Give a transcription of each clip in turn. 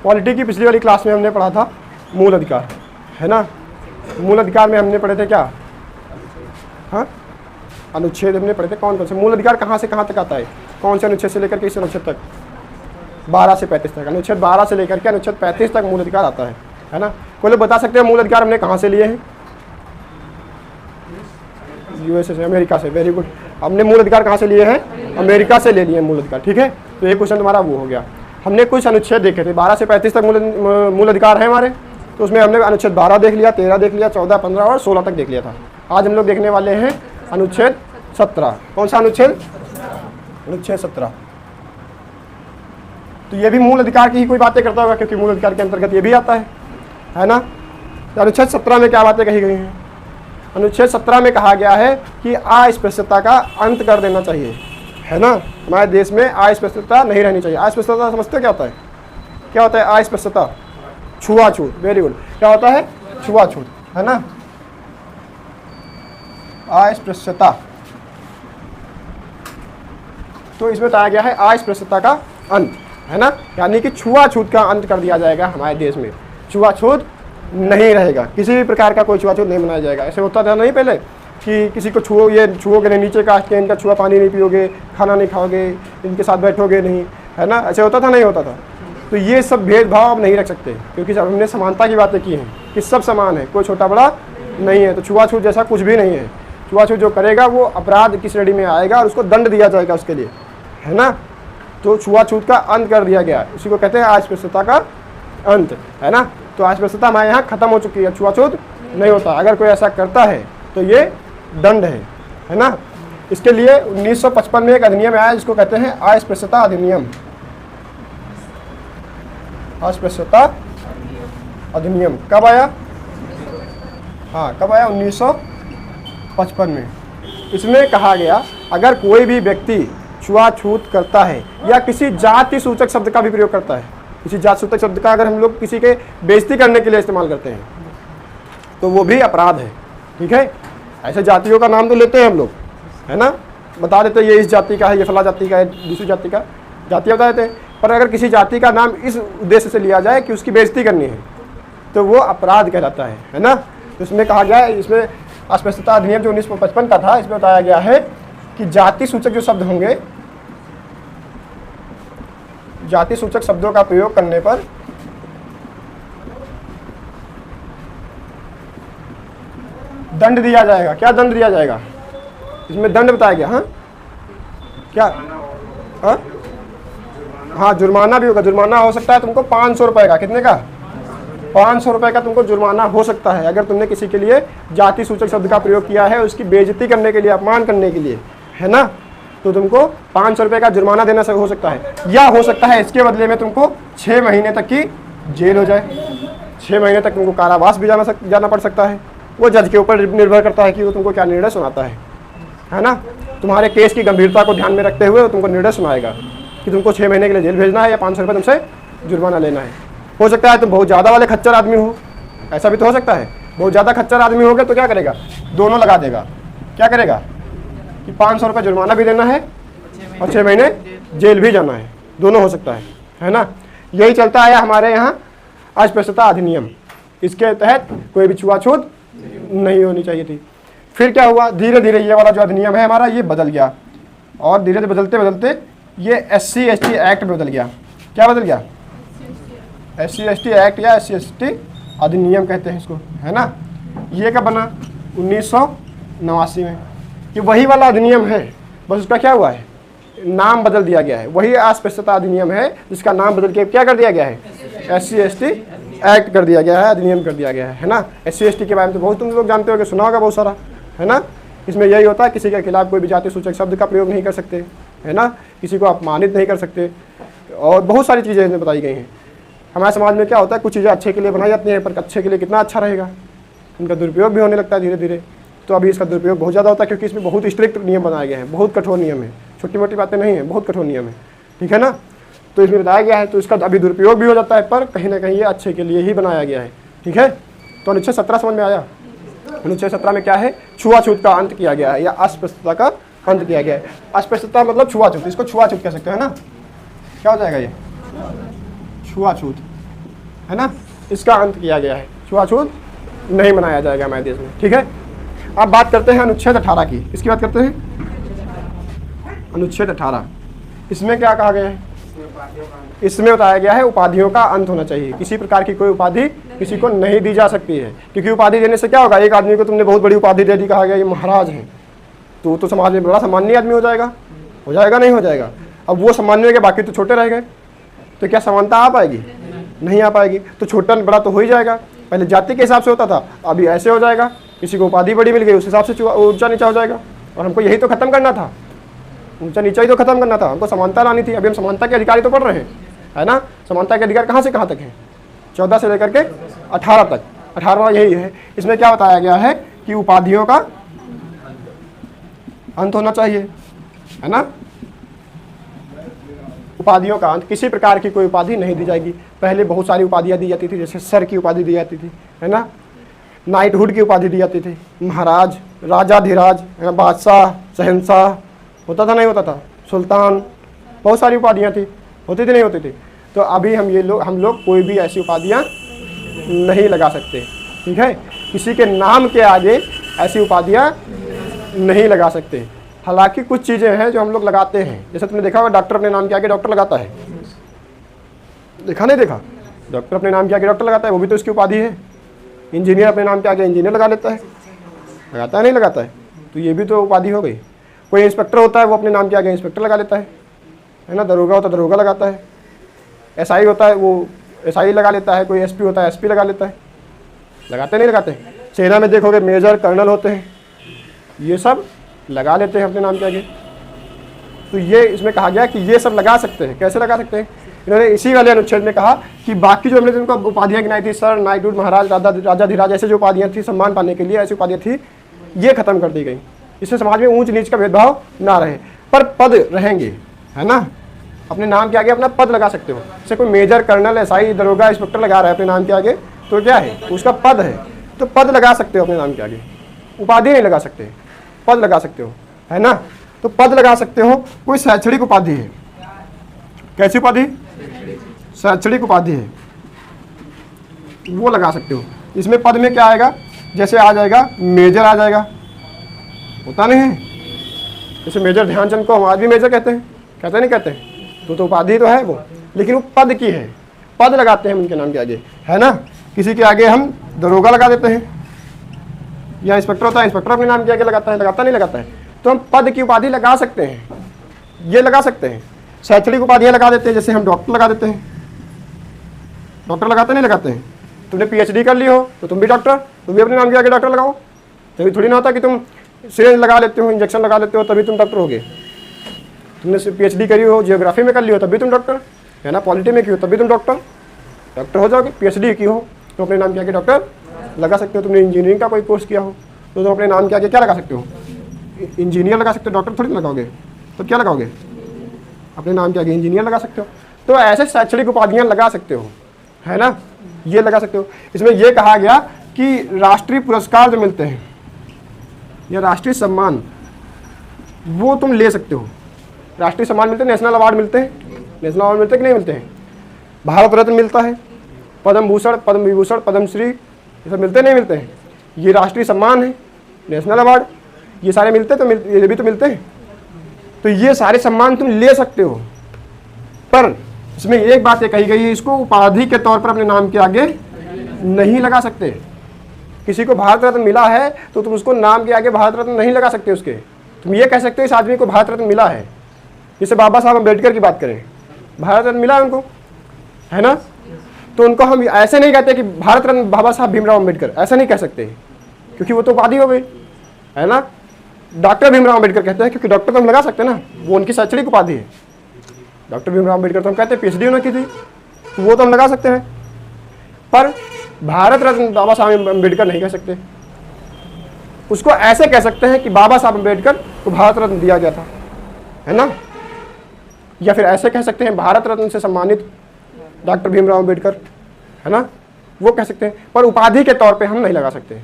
Polity की पिछली वाली क्लास में हमने पढ़ा था मूल अधिकार, है ना। मूल अधिकार में हमने पढ़े थे क्या, हाँ, अनुच्छेद हमने पढ़े थे कौन कौन से। मूल अधिकार कहाँ से कहाँ तक आता है, कौन से अनुच्छेद से लेकर के इस अनुच्छेद तक, 12 से 35 तक। अनुच्छेद 12 से लेकर के अनुच्छेद 35 तक मूल अधिकार आता है ना। कोई लोग बता सकते हैं मूल अधिकार हमने कहाँ से लिए हैं? यूएसए से, अमेरिका से। Very good. हमने मूल अधिकार कहाँ से लिए हैं? अमेरिका से ले लिए हैं मूल अधिकार, ठीक है। तो ये क्वेश्चन तुम्हारा वो हो गया। हमने कुछ अनुच्छेद देखे थे, 12 से 35 तक मूल अधिकार है हमारे, तो उसमें हमने अनुच्छेद 12 देख लिया, 13 देख लिया, 14, 15 और 16 तक देख लिया था। आज हम लोग देखने वाले हैं अनुच्छेद 17। कौन सा अनुच्छेद? अनुच्छेद 17। तो ये भी मूल अधिकार की ही कोई बातें करता होगा, क्योंकि मूल अधिकार के अंतर्गत ये भी आता है ना। तो अनुच्छेद 17 में क्या बातें कही गई हैं? अनुच्छेद 17 में कहा गया है कि अस्पृश्यता का अंत कर देना चाहिए, है ना। हमारे देश में अस्पृश्यता नहीं रहनी चाहिए। अस्पृश्यता समझते हो क्या होता है? क्या होता है अस्पृश्यता? छुआछूत। Very good. क्या होता है? छुआछूत, है ना। अस्पृश्यता, तो इसमें बताया गया है अस्पृश्यता का अंत, है ना। यानी कि छुआछूत का अंत कर दिया जाएगा हमारे देश में। छुआछूत नहीं रहेगा, किसी भी प्रकार का कोई छुआछूत नहीं बनाया जाएगा। ऐसे होता था नहीं पहले कि किसी को छुओगे नहीं, नीचे कास्ट के इनका छुआ पानी नहीं पियोगे, खाना नहीं खाओगे, इनके साथ बैठोगे नहीं, है ना। ऐसे होता था नहीं होता था? तो ये सब भेदभाव आप नहीं रख सकते, क्योंकि हमने समानता की बातें की हैं कि सब समान है, कोई छोटा बड़ा नहीं है। तो छुआछूत जैसा कुछ भी नहीं है। छुआछूत जो करेगा वो अपराध की श्रेणी में आएगा और उसको दंड दिया जाएगा उसके लिए, है ना। तो छुआछूत का अंत कर दिया गया, इसी को कहते हैं अस्पृश्यता का अंत, है ना। तो अस्पृश्यता हमारे यहाँ खत्म हो चुकी है, छुआछूत नहीं होता। अगर कोई ऐसा करता है तो ये दंड है ना। इसके लिए 1955 में एक अधिनियम आया जिसको कहते हैं अस्पृश्यता अधिनियम। अस्पृश्यता अधिनियम कब आया? हाँ, कब आया? 1955 में। इसमें कहा गया अगर कोई भी व्यक्ति छुआछूत करता है या किसी जाति सूचक शब्द का भी प्रयोग करता है, किसी जाति सूचक शब्द का अगर हम लोग किसी के बेइज्जती करने के लिए इस्तेमाल करते हैं तो वो भी अपराध है, ठीक है। ऐसे जातियों का नाम तो लेते हैं हम लोग, है ना, बता देते हैं ये इस जाति का है, ये फला जाति का है, दूसरी जाति का, जातियाँ बता देते हैं। पर अगर किसी जाति का नाम इस उद्देश्य से लिया जाए कि उसकी बेइज्जती करनी है तो वो अपराध कहलाता है ना। तो इसमें कहा गया है, इसमें अस्पृश्यता अधिनियम जो 1955 का था, इसमें बताया गया है कि जाति सूचक जो शब्द होंगे, जाति सूचक शब्दों का प्रयोग करने पर दंड दिया जाएगा। क्या दंड दिया जाएगा? इसमें दंड बताया गया। हाँ, क्या? हाँ, जुर्माना भी होगा। जुर्माना हो सकता है तुमको 500 रुपए का। कितने का? 500 रुपए का तुमको जुर्माना हो सकता है अगर तुमने किसी के लिए जाति सूचक शब्द का प्रयोग किया है, उसकी बेइज्जती करने के लिए, अपमान करने के लिए, है ना। तो तुमको 500 रुपए का जुर्माना देना हो सकता है, या हो सकता है इसके बदले में तुमको 6 महीने तक की जेल हो जाए। 6 महीने तक तुमको कारावास भी जाना पड़ सकता है। वो जज के ऊपर निर्भर करता है कि वो तुमको क्या निर्णय सुनाता है ना। तुम्हारे केस की गंभीरता को ध्यान में रखते हुए वो तुमको निर्णय सुनाएगा कि तुमको 6 महीने के लिए जेल भेजना है या 500 रुपये तुमसे जुर्माना लेना है। हो सकता है तुम बहुत ज़्यादा वाले खच्चर आदमी हो, ऐसा भी तो हो सकता है। बहुत ज़्यादा खच्चर आदमी हो गए तो क्या करेगा? दोनों लगा देगा। क्या करेगा कि 500 रुपये जुर्माना भी देना है और 6 महीने जेल भी जाना है, दोनों हो सकता है ना। यही चलता है हमारे यहाँ अस्पृश्यता अधिनियम। इसके तहत कोई भी छुआछूत नहीं होनी चाहिए थी। फिर क्या हुआ? धीरे धीरे ये वाला जो अधिनियम है हमारा ये बदल गया, और धीरे धीरे बदलते बदलते ये SC/ST एक्ट में बदल गया। क्या बदल गया? SC/ST एक्ट या SC/ST अधिनियम कहते हैं इसको, है ना। ये कब बना? 1989 में। ये वही वाला अधिनियम है, बस उसका क्या हुआ है? नाम बदल दिया गया है। वही अस्पृश्यता अधिनियम है जिसका नाम बदल के क्या कर दिया गया है? SC/ST एक्ट कर दिया गया है, अधिनियम कर दिया गया है ना। SC/ST के बारे में तो बहुत तुम लोग जानते हो, सुना होगा बहुत सारा, है ना। इसमें यही होता है किसी के खिलाफ कोई भी जाति सूचक शब्द का प्रयोग नहीं कर सकते, है ना, किसी को अपमानित नहीं कर सकते, और बहुत सारी चीज़ें इसमें बताई गई हैं। हमारे समाज में क्या होता है, कुछ चीज़ें अच्छे के लिए बनाई जाती हैं, पर अच्छे के लिए कितना अच्छा रहेगा, उनका दुरुपयोग भी होने लगता है धीरे धीरे। तो अभी इसका दुरुपयोग बहुत ज़्यादा होता है, क्योंकि इसमें बहुत स्ट्रिक्ट नियम बनाए गए हैं, बहुत कठोर नियम है, छोटी मोटी बातें नहीं है, बहुत कठोर नियम है, ठीक है ना। तो इसमें बताया गया है, तो इसका अभी दुरुपयोग भी हो जाता है, पर कहीं ना कहीं ये अच्छे के लिए ही बनाया गया है, ठीक है। तो अनुच्छेद 17 समझ में आया? अनुच्छेद 17 में क्या है? छुआछूत का अंत किया गया है, या अस्पृश्यता का अंत किया गया है। अस्पृश्यता मतलब छुआछूत, इसको छुआछूत कह सकते हैं ना। क्या हो जाएगा ये? छुआछूत, है ना, इसका अंत किया गया है। छुआछूत नहीं मनाया जाएगा हमारे देश में, ठीक है। अब बात करते हैं अनुच्छेद 18 की। इसकी बात करते हैं अनुच्छेद 18। इसमें क्या कहा गया है? इसमें बताया गया है उपाधियों का अंत होना चाहिए। किसी प्रकार की कोई उपाधि किसी को नहीं दी जा सकती है, क्योंकि उपाधि देने से क्या होगा? एक आदमी को तुमने बहुत बड़ी उपाधि दे दी, कहा गया ये महाराज हैं, तो समाज में बड़ा सामान्य आदमी हो जाएगा? नहीं हो जाएगा। अब वो सामान्य हो गए, बाकी तो छोटे रह गए, तो क्या समानता आ पाएगी? नहीं आ पाएगी। तो छोटा बड़ा तो हो ही जाएगा। पहले जाति के हिसाब से होता था, अभी ऐसे हो जाएगा, किसी को उपाधि बड़ी मिल गई उस हिसाब से ऊंचा नीचा हो जाएगा। और हमको यही तो खत्म करना था, ऊंचा नीचा ही तो खत्म करना था, हमको समानता लानी थी। अभी हम समानता के अधिकारी तो पढ़ रहे हैं, है ना। समानता के अधिकार कहाँ से कहाँ तक है? 14 से लेकर के 18 तक। 18वां यही है। इसमें क्या बताया गया है कि उपाधियों का अंत होना चाहिए, है ना। उपाधियों का अंत, किसी प्रकार की कोई उपाधि नहीं दी जाएगी। पहले बहुत सारी उपाधियां दी जाती थी, जैसे सर की उपाधि दी जाती थी, है ना, नाइटहुड की उपाधि दी जाती थी, महाराज, राजाधिराज, बादशाह, शहंशाह, होता था नहीं होता था, सुल्तान, बहुत सारी उपाधियां थी, होती थी नहीं होती थी। तो अभी हम लोग कोई भी ऐसी उपाधियां नहीं लगा सकते, ठीक है। किसी के नाम के आगे ऐसी उपाधियां नहीं लगा सकते। हालांकि कुछ चीज़ें हैं जो हम लोग लगाते हैं, जैसे तुमने देखा होगा डॉक्टर अपने नाम के आगे डॉक्टर लगाता है, देखा नहीं देखा? डॉक्टर अपने नाम के आगे डॉक्टर लगाता है, वो भी तो इसकी उपाधि है। इंजीनियर अपने नाम के आगे इंजीनियर लगा लेता है, लगाता है नहीं लगाता है? तो ये भी तो उपाधि हो गई। कोई इंस्पेक्टर होता है, वो अपने नाम के आगे इंस्पेक्टर लगा लेता है ना। दरोगा होता है, दरोगा लगाता है। एसआई होता है, वो एसआई लगा लेता है। कोई एसपी होता है, एसपी लगा लेता है। लगाते नहीं लगाते? सेना में देखोगे मेजर कर्नल होते हैं, ये सब लगा लेते हैं अपने नाम के आगे। तो ये इसमें कहा गया कि ये सब लगा सकते हैं। कैसे लगा सकते हैं? इन्होंने इसी वाले अनुच्छेद में कहा कि बाकी जो हमने जिनको उपाधियां गिनाई थी, सर, नाइटहुड, महाराज, राजाधिराज, ऐसे जो उपाधियां थी सम्मान पाने के लिए, ऐसी उपाधियां थी, ये खत्म कर दी गई। इससे समाज में ऊंच नीच का भेदभाव ना रहे, पर पद रहेंगे, है ना। अपने नाम के आगे अपना पद लगा सकते हो। जैसे कोई मेजर कर्नल, एसआई, दरोगा, इंस्पेक्टर लगा रहा है अपने नाम के आगे, तो क्या है? उसका पद है, तो पद लगा सकते हो अपने नाम के आगे। उपाधि नहीं लगा सकते, पद लगा सकते हो, है ना। तो पद लगा सकते हो। कोई शैक्षणिक उपाधि है, कैसी उपाधि? शैक्षणिक उपाधि है, वो लगा सकते हो। इसमें पद में क्या आएगा? जैसे आ जाएगा मेजर, आ जाएगा, होता नहीं है? जैसे मेजर ध्यानचंद को हम आज भी मेजर कहते हैं, कहते नहीं कहते? तो उपाधि तो है वो, लेकिन वो पद की है, पद लगाते हैं हम उनके नाम के आगे, है ना। किसी के आगे हम दरोगा लगा देते हैं, या इंस्पेक्टर होता है, इंस्पेक्टर अपने नाम के आगे लगाता है, लगाता नहीं लगाता है? तो हम पद की उपाधि लगा सकते हैं, ये लगा सकते हैं। शैक्षणिक उपाधियां लगा देते हैं, जैसे हम डॉक्टर लगा देते हैं। डॉक्टर लगाते नहीं लगाते हैं? तुमने पीएचडी कर ली हो तो तुम भी डॉक्टर, तुम भी अपने नाम के आगे डॉक्टर लगाओ। तभी थोड़ी ना होता कि तुम सिरिंज लगा लेते हो, इंजेक्शन लगा लेते हो, तभी तुम डॉक्टर होगे। तुमने पीएचडी करी हो, जियोग्राफी में कर ली हो, तभी तुम डॉक्टर, है ना। पॉलिटी में की हो, तभी तुम डॉक्टर हो जाओगे। पीएचडी की हो तो अपने नाम के आगे डॉक्टर लगा सकते हो। तुमने इंजीनियरिंग का कोई कोर्स किया हो तो तुम अपने नाम के आगे क्या लगा सकते हो? इंजीनियर लगा सकते हो, डॉक्टर थोड़ी लगाओगे। तो क्या लगाओगे? अपने नाम के आगे इंजीनियर लगा सकते हो। तो ऐसे शैक्षणिक उपाधियां लगा सकते हो, है ना, ये लगा सकते हो। इसमें यह कहा गया कि राष्ट्रीय पुरस्कार जो मिलते हैं या राष्ट्रीय सम्मान, वो तुम ले सकते हो। राष्ट्रीय सम्मान मिलते हैं, नेशनल अवार्ड मिलते हैं, नेशनल अवार्ड मिलते हैं कि नहीं मिलते हैं? भारत रत्न मिलता है, पद्म भूषण, पद्म विभूषण, पद्मश्री, ये सब मिलते नहीं मिलते हैं? ये राष्ट्रीय सम्मान है, नेशनल अवार्ड, ये सारे मिलते तो ये भी तो मिलते हैं। तो ये सारे सम्मान तुम ले सकते हो, पर इसमें एक बात ये कही गई है, इसको उपाधि के तौर पर अपने नाम के आगे नहीं लगा सकते। किसी को भारत रत्न मिला है तो तुम उसको नाम के आगे भारत रत्न नहीं लगा सकते उसके। तुम ये कह सकते हो इस आदमी को भारत रत्न मिला है। जैसे बाबा साहब अम्बेडकर की बात करें, भारत रत्न मिला है उनको, है ना। तो उनको हम ऐसे नहीं कहते कि भारत रत्न बाबा साहब भीमराव अम्बेडकर, ऐसा नहीं कह सकते, क्योंकि वो तो उपाधि हो गई, है ना। डॉक्टर भीमराव अम्बेडकर कहते हैं, क्योंकि डॉक्टर तो हम लगा सकते हैं ना, वो उनकी शैक्षणिक उपाधि है। डॉक्टर भीमराव अम्बेडकर तो हम कहते हैं पीएचडी उन्होंने की थी, तो वो तो हम लगा सकते हैं। पर भारत रत्न बाबा साहब अम्बेडकर नहीं कह सकते। उसको ऐसे कह सकते हैं कि बाबा साहब अम्बेडकर को भारत रत्न दिया गया था, है ना। या फिर ऐसे कह सकते हैं भारत रत्न से सम्मानित डॉक्टर भीमराव अम्बेडकर, है ना, वो कह सकते हैं। पर उपाधि के तौर पे हम नहीं लगा सकते,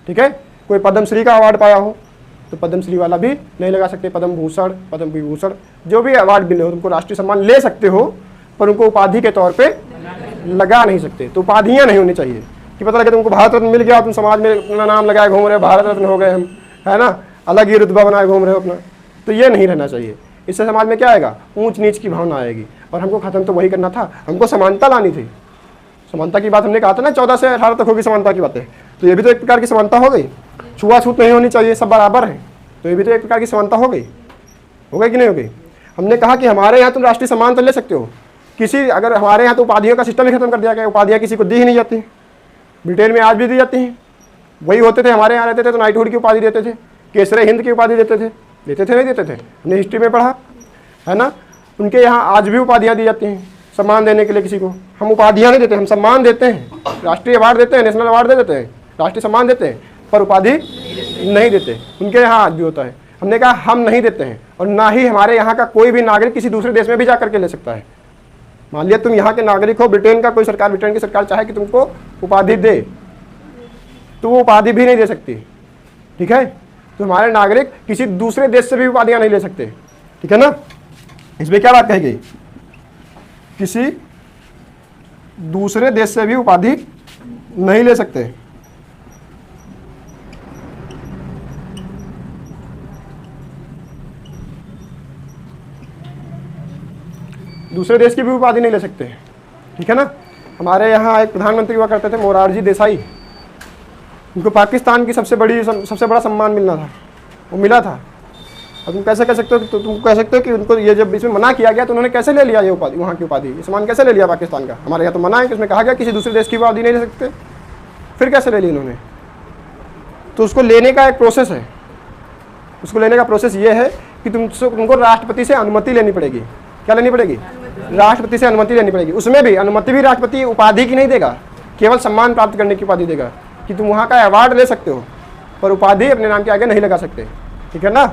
ठीक है। कोई पद्मश्री का अवार्ड पाया हो तो पद्मश्री वाला भी नहीं लगा सकते। पद्म भूषण, पद्म विभूषण, जो भी अवार्ड मिले हो, तुमको राष्ट्रीय सम्मान ले सकते हो, पर उनको उपाधि के तौर पे लगा नहीं सकते। तो उपाधियां नहीं होनी चाहिए कि पता लगे तुमको भारत रत्न मिल गया, तुम समाज में अपना नाम लगाए घूम रहे हो, भारत रत्न हो गए हम, है ना, अलग ही रुतबा बनाए घूम रहे हो अपना। तो ये नहीं रहना चाहिए। इससे समाज में क्या आएगा, ऊंच नीच की भावना आएगी। और हमको खत्म तो वही करना था, हमको समानता लानी थी। समानता की बात हमने कहा था ना, 14 से 18 तक होगी समानता की बातें। तो ये भी तो एक प्रकार की समानता हो गई। छुआछूत नहीं होनी चाहिए, सब बराबर है, तो ये भी तो एक प्रकार की समानता हो गई कि नहीं हो गई। हमने कहा कि हमारे यहाँ तुम राष्ट्रीय सम्मान तो ले सकते हो, किसी अगर हमारे यहाँ तो उपाधियों का सिस्टम ही खत्म कर दिया गया, उपाधियाँ किसी को दी ही नहीं जाती। ब्रिटेन में आज भी दी जाती हैं, वही होते थे। हमारे यहाँ रहते थे तो नाइटहुड की उपाधि देते थे, केसरे हिंद की उपाधि देते थे नहीं देते थे, हमने हिस्ट्री में पढ़ा है ना। उनके यहाँ आज भी उपाधियाँ दी जाती हैं सम्मान देने के लिए किसी को। हम उपाधियाँ नहीं देते, हम सम्मान देते हैं, राष्ट्रीय अवार्ड देते हैं, नेशनल अवार्ड दे देते हैं, राष्ट्रीय सम्मान देते हैं, पर उपाधि नहीं देते। उनके यहाँ आज भी होता है। हमने कहा हम नहीं देते हैं, और ना ही हमारे यहाँ का कोई भी नागरिक किसी दूसरे देश में भी जा करके ले सकता है। मान लिया तुम यहाँ के नागरिक हो, ब्रिटेन का कोई सरकार, ब्रिटेन की सरकार चाहे कि तुमको उपाधि दे, तो वो उपाधि भी नहीं दे सकती, ठीक है। तो हमारे नागरिक किसी दूसरे देश से भी उपाधियाँ नहीं ले सकते, ठीक है ना। इसमें क्या बात कही गई, किसी दूसरे देश से भी उपाधि नहीं ले सकते। दूसरे देश की भी उपाधि नहीं ले सकते, ठीक है ना। हमारे यहाँ एक प्रधानमंत्री हुआ करते थे, मोरारजी देसाई। उनको पाकिस्तान की सबसे बड़ा सम्मान मिलना था, वो मिला था। अब तुम कैसे कह सकते हो, तो तुम कह सकते हो कि उनको ये जब इसमें मना किया गया तो उन्होंने कैसे ले लिया ये उपाधि, वहाँ की उपाधि, ये सम्मान कैसे ले लिया पाकिस्तान का। हमारे यहाँ तो मना है कि उसमें कहा गया किसी दूसरे देश की उपाधि नहीं ले सकते, फिर कैसे ले ली उन्होंने। तो उसको लेने का एक प्रोसेस है। उसको लेने का प्रोसेस ये है कि तुमको राष्ट्रपति से अनुमति लेनी पड़ेगी। क्या लेनी पड़ेगी, राष्ट्रपति से अनुमति लेनी पड़ेगी। उसमें भी अनुमति भी राष्ट्रपति उपाधि की नहीं देगा, केवल सम्मान प्राप्त करने की उपाधि देगा कि तुम वहाँ का अवार्ड ले सकते हो, पर उपाधि अपने नाम के आगे नहीं लगा सकते, ठीक है ना।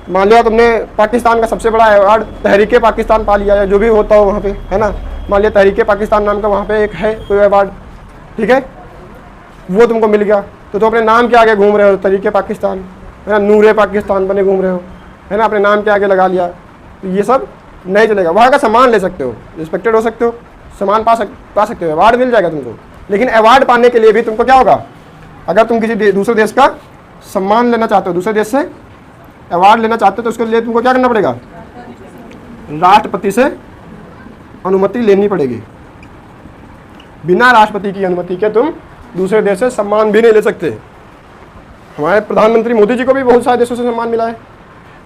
मान लिया तुमने पाकिस्तान का सबसे बड़ा अवार्ड तहरीके पाकिस्तान पा लिया, या जो भी होता हो वहाँ पे, है ना। मान लिया तहरीके पाकिस्तान नाम का वहाँ पे एक है कोई अवार्ड, ठीक है, वो तुमको मिल गया, तो तुम अपने नाम के आगे घूम रहे हो, तहरीके पाकिस्तान, है ना, नूरे पाकिस्तान बने घूम रहे हो, है ना, अपने नाम के आगे लगा लिया। तो ये सब नहीं चलेगा। वहाँ का सम्मान ले सकते हो, रिस्पेक्टेड हो सकते हो, सम्मान पा सकते हो, अवार्ड मिल जाएगा तुमको। लेकिन अवार्ड पाने के लिए भी तुमको क्या होगा, अगर तुम किसी दूसरे देश का सम्मान लेना चाहते हो, दूसरे देश से अवार्ड लेना चाहते हो, तो उसके लिए तुमको क्या करना पड़ेगा, राष्ट्रपति से अनुमति लेनी पड़ेगी। बिना राष्ट्रपति की अनुमति के तुम दूसरे देश से सम्मान भी नहीं ले सकते। हमारे प्रधानमंत्री मोदी जी को भी बहुत सारे देशों से सम्मान मिला है,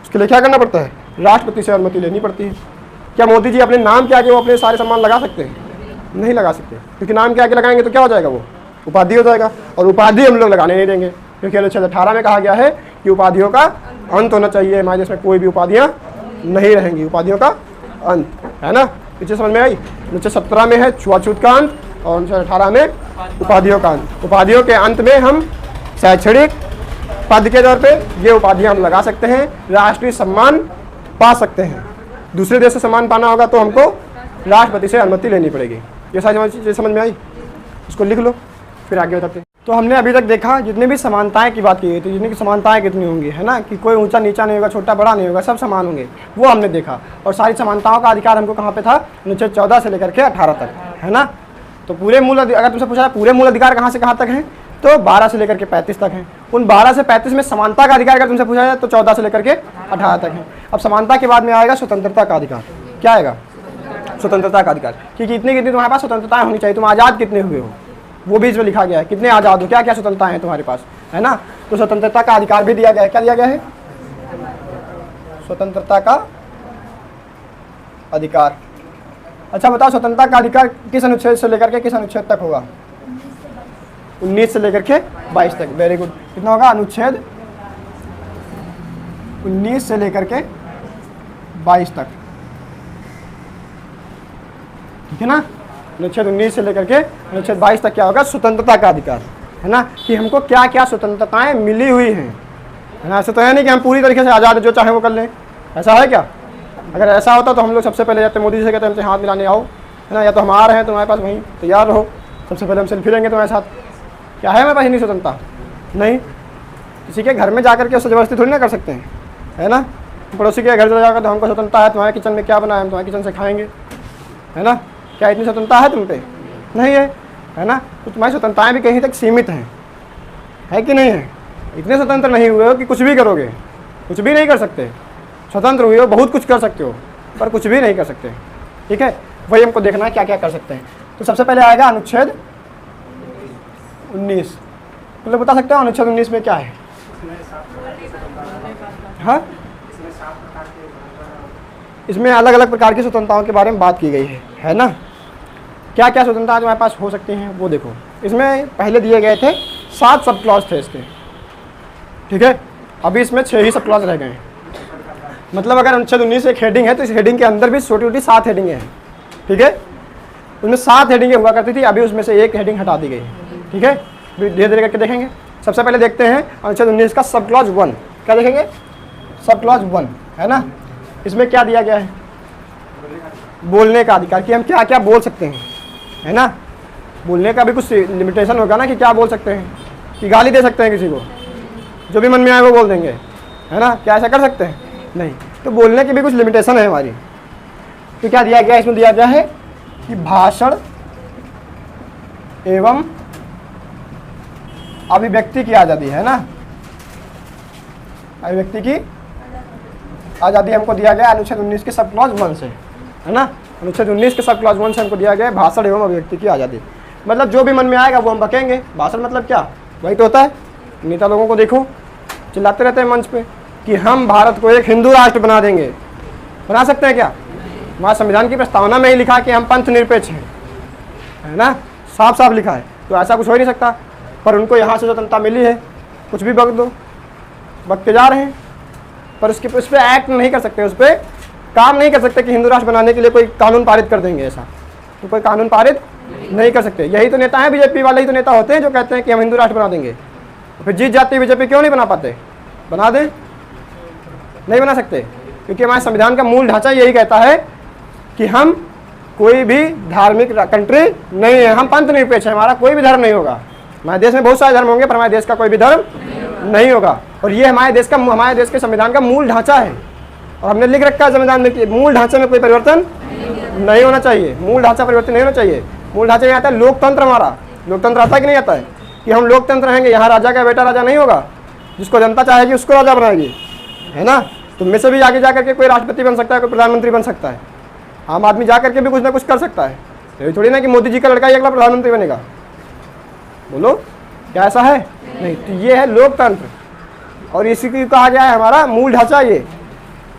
उसके लिए क्या करना पड़ता है, राष्ट्रपति से अनुमति लेनी पड़ती है। क्या मोदी जी अपने नाम के आगे वो अपने सारे सम्मान लगा सकते हैं, नहीं लगा सकते, क्योंकि नाम के आगे लगाएंगे तो क्या हो जाएगा, वो उपाधि हो जाएगा। और उपाधि हम लोग लगाने नहीं देंगे, क्योंकि अनुच्छेद 18 में कहा गया है कि उपाधियों का अंत होना चाहिए। हमारे देश में कोई भी उपाधियाँ नहीं रहेंगी, उपाधियों का अंत, है ना। पीछे समझ में आई। अनुच्छेद 17 में है छुआछूत का अंत, और अनुच्छेद 18 में उपाधियों का अंत। उपाधियों के अंत में हम शैक्षणिक पद के तौर पे ये उपाधियाँ हम लगा सकते हैं, राष्ट्रीय सम्मान पा सकते हैं। दूसरे देश से सम्मान पाना होगा तो हमको राष्ट्रपति से अनुमति लेनी पड़ेगी। ये सारी चीज़ें समझ में आई, इसको लिख लो, फिर आगे बताते हैं। तो हमने अभी तक देखा जितने भी समानताएं की बात की गई थी, जितनी की समानताएं कितनी होंगी, है ना, कि कोई ऊंचा नीचा नहीं होगा, छोटा बड़ा नहीं होगा, सब समान होंगे, वो हमने देखा। और सारी समानताओं का अधिकार हमको कहाँ पे था, अनुच्छेद 14 से लेकर के 18 तक, है ना। तो पूरे मूल, अगर तुमसे पूछा पूरे मूल अधिकार कहाँ से कहाँ तक हैं, तो 12 से लेकर के 35 तक हैं। उन 12 से 35 में समानता का अधिकार अगर तुमसे पूछा जाए तो 14 से लेकर के 18 तक है। अब समानता के बाद में आएगा स्वतंत्रता का अधिकार। क्या आएगा, स्वतंत्रता का अधिकार, क्योंकि इतनी कितनी तुम्हारे पास स्वतंत्रताएं होनी चाहिए, तुम आज़ाद कितने हुए हो वो भी इसमें लिखा गया है, कितने आज़ाद हो, क्या क्या स्वतंत्रताएं हैं तुम्हारे पास, है ना। तो स्वतंत्रता का अधिकार भी दिया गया है। क्या दिया गया है, स्वतंत्रता का अधिकार। अच्छा बताओ, स्वतंत्रता का अधिकार किस अनुच्छेद से लेकर के किस अनुच्छेद तक होगा, 19 से लेकर के 22 तक। Very good. कितना होगा, अनुच्छेद 19 से लेकर के 22 तक, ठीक है ना। अनुच्छेद 19 से लेकर के अनुच्छेद 22 तक क्या होगा, स्वतंत्रता का अधिकार, है ना, कि हमको क्या क्या स्वतंत्रताएं मिली हुई हैं, है ना। ऐसा तो है नहीं कि हम पूरी तरीके से आज़ाद जो चाहे वो कर लें, ऐसा है क्या। अगर ऐसा होता तो हम लोग सबसे पहले जाते मोदी जी से कहते हैं हमसे हाथ मिलाने आओ, है ना, या तो हम आ रहे हैं तुम्हारे पास, वहीं तैयार रहो, सबसे पहले हम सेल्फी लेंगे तुम्हारे साथ। क्या है हमारे पास इतनी स्वतंत्रता, नहीं। किसी के घर में जाकर के उससे ज़बरदस्ती थोड़ी ना कर सकते हैं, है ना। पड़ोसी के घर चले जाकर तो हमको स्वतंत्रता है, तुम्हारे किचन में क्या बना है हम तुम्हारे किचन से खाएंगे, है ना। क्या इतनी स्वतंत्रता है तुम पे? नहीं है ना? तो तुम्हारी स्वतंत्रताएं भी कहीं तक सीमित हैं, है कि नहीं है? इतने स्वतंत्र नहीं हुए हो कि कुछ भी करोगे, कुछ भी नहीं कर सकते। स्वतंत्र हुए हो, बहुत कुछ कर सकते हो, पर कुछ भी नहीं कर सकते। ठीक है, वही हमको देखना है क्या क्या कर सकते हैं। तो सबसे पहले आएगा अनुच्छेद 19। तो लोग बता सकते हो अनुच्छेद 19 में क्या है? हाँ, इसमें अलग अलग प्रकार की स्वतंत्रताओं के बारे में बात की गई है ना? क्या क्या स्वतंत्रता तुम्हारे पास हो सकती हैं वो देखो। इसमें पहले दिए गए थे 7 सब क्लॉज थे इसके, ठीक है। अभी इसमें 6 ही सब क्लॉज रह गए हैं। मतलब अगर अनुच्छेद 19 एक हेडिंग है तो इस हेडिंग के अंदर भी छोटी छोटी 7 हेडिंगें हैं, ठीक है। उसमें 7 हेडिंगें हुआ करती थी, अभी उसमें से एक हेडिंग हटा दी गई है, ठीक है। धीरे धीरे करके देखेंगे। सबसे पहले देखते हैं अनुच्छेद 19 का सब क्लॉज 1। क्या देखेंगे? सब क्लॉज 1 है ना। इसमें क्या दिया गया है? बोलने का अधिकार, कि हम क्या क्या बोल सकते हैं, है ना। बोलने का भी कुछ लिमिटेशन होगा ना, कि क्या बोल सकते हैं, कि गाली दे सकते हैं किसी को, जो भी मन में आए वो बोल देंगे, है ना। क्या ऐसा कर सकते हैं? नहीं। तो बोलने की भी कुछ लिमिटेशन है हमारी। तो क्या दिया गया? इसमें दिया गया है कि भाषण एवं अभिव्यक्ति की आज़ादी, है ना। अभिव्यक्ति की आज़ादी हमको दिया गया अनुच्छेद 19 के सब क्लॉज 1 से, है ना। अनुच्छेद 19 के सब क्लॉज 1 से हमको दिया गया है भाषण एवं अभिव्यक्ति की आज़ादी। मतलब जो भी मन में आएगा वो हम बकेंगे। भाषण मतलब क्या? वही तो होता है, नेता लोगों को देखो चिल्लाते रहते हैं मंच पे कि हम भारत को एक हिंदू राष्ट्र बना देंगे। बना सकते हैं क्या? हमारे संविधान की प्रस्तावना में ही लिखा कि हम पंथ निरपेक्ष हैं, है ना। साफ साफ लिखा है। तो ऐसा कुछ हो ही नहीं सकता। पर उनको यहाँ से स्वतंत्रता मिली है, कुछ भी बक दो, बकते जा रहे हैं। पर उस पर एक्ट नहीं कर सकते, उस पर काम नहीं कर सकते कि हिंदू राष्ट्र बनाने के लिए कोई कानून पारित कर देंगे। ऐसा तो कोई कानून पारित नहीं कर सकते। यही तो नेता हैं, बीजेपी वाले ही तो नेता होते हैं जो कहते हैं कि हम हिंदू राष्ट्र बना देंगे। फिर जीत जाती है बीजेपी, क्यों नहीं बना पाते? बना दें। नहीं बना सकते, क्योंकि हमारे संविधान का मूल ढांचा यही कहता है कि हम कोई भी धार्मिक कंट्री नहीं है, हम पंथ निरपेक्ष है, हमारा कोई भी धर्म नहीं होगा। हमारे देश में बहुत सारे धर्म होंगे पर हमारे देश का कोई भी धर्म नहीं होगा। और ये हमारे देश के संविधान का मूल ढांचा है। और हमने लिख रखा है संविधान में कि मूल ढांचे में कोई परिवर्तन नहीं होना चाहिए। मूल ढांचा परिवर्तन नहीं होना चाहिए। मूल ढांचे में आता है लोकतंत्र। हमारा लोकतंत्र आता है कि नहीं आता है? कि हम लोकतंत्र रहेंगे, यहाँ राजा का बेटा राजा नहीं होगा, जिसको जनता चाहेगी उसको राजा बनाएगी, है ना। तुम में से भी आगे जाकर के कोई राष्ट्रपति बन सकता है, कोई प्रधानमंत्री बन सकता है, आम आदमी जाकर के भी कुछ ना कुछ कर सकता है। ये थोड़ी ना कि मोदी जी का लड़का ही अगला प्रधानमंत्री बनेगा। बोलो, क्या ऐसा है? नहीं। तो ये है लोकतंत्र और इसी की कहा गया है हमारा मूल ढांचा ये।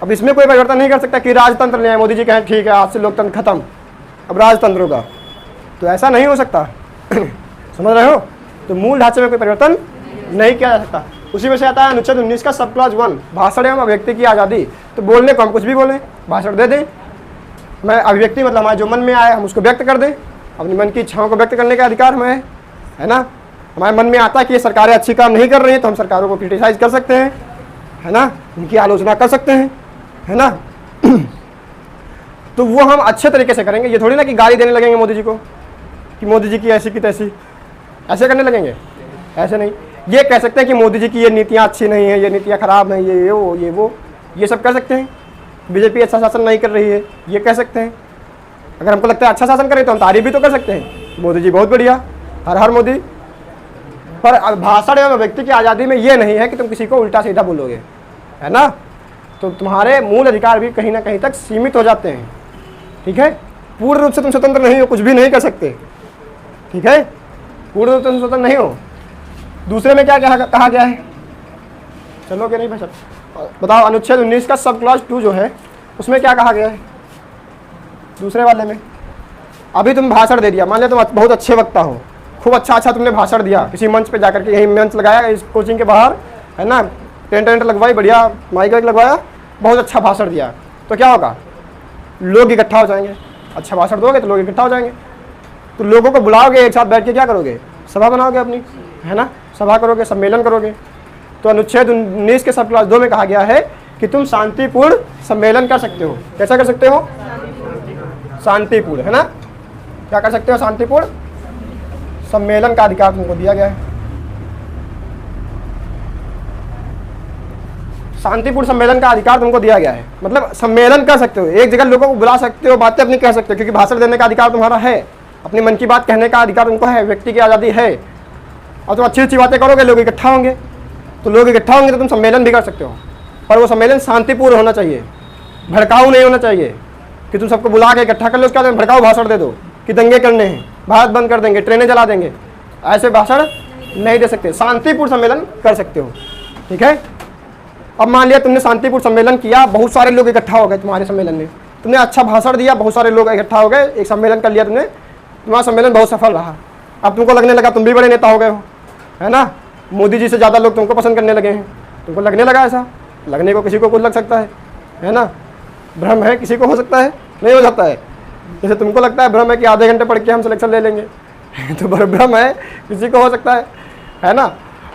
अब इसमें कोई परिवर्तन नहीं कर सकता कि राजतंत्र ले आए, मोदी जी कहें ठीक है आज से लोकतंत्र खत्म, अब राजतंत्र होगा, तो ऐसा नहीं हो सकता। समझ रहे हो? तो मूल ढांचे में कोई परिवर्तन नहीं किया जा सकता। उसी में से आता है अनुच्छेद 19 का सब क्लॉज 1 भाषण एवं अभिव्यक्ति की आज़ादी। तो बोलने को हम कुछ भी बोलें, भाषण दे दें। मैं अभिव्यक्ति मतलब हमारे जो मन में आए हम उसको व्यक्त कर दें, अपने मन की इच्छाओं को व्यक्त करने का अधिकार हमें है ना। हमारे मन में आता है कि ये सरकारें अच्छी काम नहीं कर रही हैं तो हम सरकारों को क्रिटिसाइज कर सकते हैं, है ना, उनकी आलोचना कर सकते हैं, है ना। तो वो हम अच्छे तरीके से करेंगे। ये थोड़ी ना कि गाली देने लगेंगे मोदी जी को कि मोदी जी की ऐसी की तैसी, ऐसे करने लगेंगे, ऐसे नहीं। ये कह सकते हैं कि मोदी जी की ये नीतियाँ अच्छी नहीं है, ये नीतियाँ खराब हैं, ये वो ये सब कर सकते हैं। बीजेपी अच्छा शासन नहीं कर रही है ये कह सकते हैं। अगर हमको लगता है अच्छा शासन करे तो हम तारीफ भी तो कर सकते हैं, मोदी जी बहुत बढ़िया, हर हर मोदी। पर भाषण एवं व्यक्ति की आज़ादी में ये नहीं है कि तुम किसी को उल्टा सीधा बोलोगे, है ना। तो तुम्हारे मूल अधिकार भी कहीं ना कहीं तक सीमित हो जाते हैं, ठीक है। पूर्ण रूप से तुम स्वतंत्र नहीं हो, कुछ भी नहीं कर सकते, ठीक है। पूर्ण रूप से तुम स्वतंत्र नहीं हो। दूसरे में क्या कहा गया है? चलोगे नहीं भाई साहब? बताओ अनुच्छेद 19 का सब क्लॉज 2 जो है उसमें क्या कहा गया है? दूसरे वाले में अभी तुम भाषण दे दिया, मान लिया तुम बहुत अच्छे वक्ता हो, खूब अच्छा तुमने भाषण दिया किसी मंच पे जाकर के, यही मंच लगाया इस कोचिंग के बाहर, है ना, टेंट लगवाई, बढ़िया माइक लगवाया, बहुत अच्छा भाषण दिया, तो क्या होगा? लोग इकट्ठा हो जाएंगे। अच्छा भाषण दोगे तो लोग इकट्ठा हो जाएंगे। तो लोगों को बुलाओगे, एक साथ बैठ के क्या करोगे? सभा बनाओगे अपनी, है ना, सभा करोगे, सम्मेलन करोगे। तो अनुच्छेद 19 के सब क्लॉज 2 में कहा गया है कि तुम शांतिपूर्ण सम्मेलन कर सकते हो। कैसा कर सकते हो? शांतिपूर्ण, है ना। क्या कर सकते हो? शांतिपूर्ण सम्मेलन का अधिकार तुमको दिया गया है। शांतिपूर्ण सम्मेलन का अधिकार तुमको दिया गया है, मतलब सम्मेलन कर सकते हो, एक जगह लोगों को बुला सकते हो, बातें अपनी कह सकते हो, क्योंकि भाषण देने का अधिकार तुम्हारा है, अपनी मन की बात कहने का अधिकार तुमको है, व्यक्ति की आज़ादी है। और तुम अच्छी अच्छी बातें करोगे, लोग इकट्ठा होंगे, तो लोग इकट्ठा होंगे तो तुम सम्मेलन भी कर सकते हो, पर वो सम्मेलन शांतिपूर्ण होना चाहिए, भड़काऊ नहीं होना चाहिए कि तुम सबको बुला के इकट्ठा कर लो, उसके बाद भड़काऊ भाषण दे दो कि दंगे करने हैं, भारत बंद कर देंगे, ट्रेनें जला देंगे, ऐसे भाषण नहीं दे सकते। शांतिपूर्ण सम्मेलन कर सकते हो, ठीक है। अब मान लिया तुमने शांतिपूर्ण सम्मेलन किया, बहुत सारे लोग इकट्ठा हो गए तुम्हारे सम्मेलन में, तुमने अच्छा भाषण दिया, बहुत सारे लोग इकट्ठा हो गए, एक सम्मेलन कर लिया तुमने, तुम्हारा सम्मेलन बहुत सफल रहा। अब तुमको लगने लगा तुम भी बड़े नेता हो गए हो, है ना, मोदी जी से ज़्यादा लोग तुमको पसंद करने लगे हैं, तुमको लगने लगा ऐसा, लगने को किसी को कुछ लग सकता है ना, भ्रम है, किसी को हो सकता है, नहीं हो सकता है। जैसे तुमको लगता है भ्रम है कि आधे घंटे पढ़ के हम सिलेक्शन ले लेंगे तो भ्रम है, किसी को हो सकता है ना।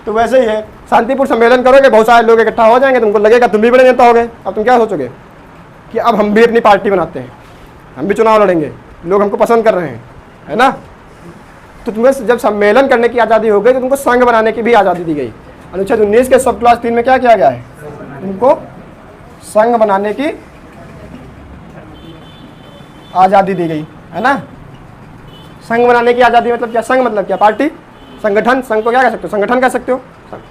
तो वैसे ही है, शांतिपूर्ण सम्मेलन करोगे, बहुत सारे लोग इकट्ठा हो जाएंगे, तुमको लगेगा तुम भी बड़े नेता हो गए। अब तुम क्या सोचोगे कि अब हम भी अपनी पार्टी बनाते हैं, हम भी चुनाव लड़ेंगे, लोग हमको पसंद कर रहे हैं, है ना। तो तुम्हें जब सम्मेलन करने की आज़ादी हो गई तो तुमको संघ बनाने की भी आज़ादी दी गई। अनुच्छेद 19 के सब क्लास 3 में क्या किया गया है, तुमको संघ बनाने की आज़ादी दी गई, है ना। संघ बनाने की आज़ादी मतलब क्या, संघ मतलब क्या, पार्टी, संगठन, संघ को क्या कह सकते हो, संगठन कह सकते हो।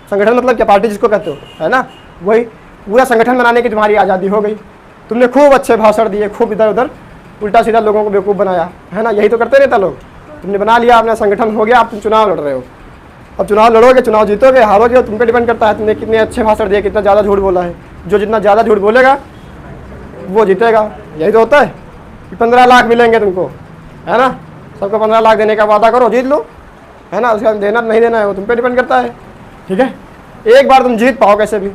संगठन मतलब क्या, पार्टी जिसको कहते हो, है ना, वही पूरा संगठन बनाने की तुम्हारी आज़ादी हो गई। तुमने खूब अच्छे भाषण दिए, खूब इधर उधर उल्टा सीधा लोगों को बेवकूफ़ बनाया, है ना, यही तो करते रहता लोग। तुमने बना लिया, अपना संगठन हो गया, अब तुम चुनाव लड़ रहे हो। अब चुनाव लड़ोगे, चुनाव जीतोगे, हारोगे, तुम पे डिपेंड करता है तुमने कितने अच्छे भाषण दिए, कितना ज़्यादा झूठ बोला है। जो जितना ज़्यादा झूठ बोलेगा वो जीतेगा। यही तो होता है कि 15 लाख मिलेंगे तुमको, है ना, सबको 15 लाख देने का वादा करो, जीत लो, है ना, उसका देना नहीं देना है वो तुम पे डिपेंड करता है, ठीक है। एक बार तुम जीत पाओ कैसे भी,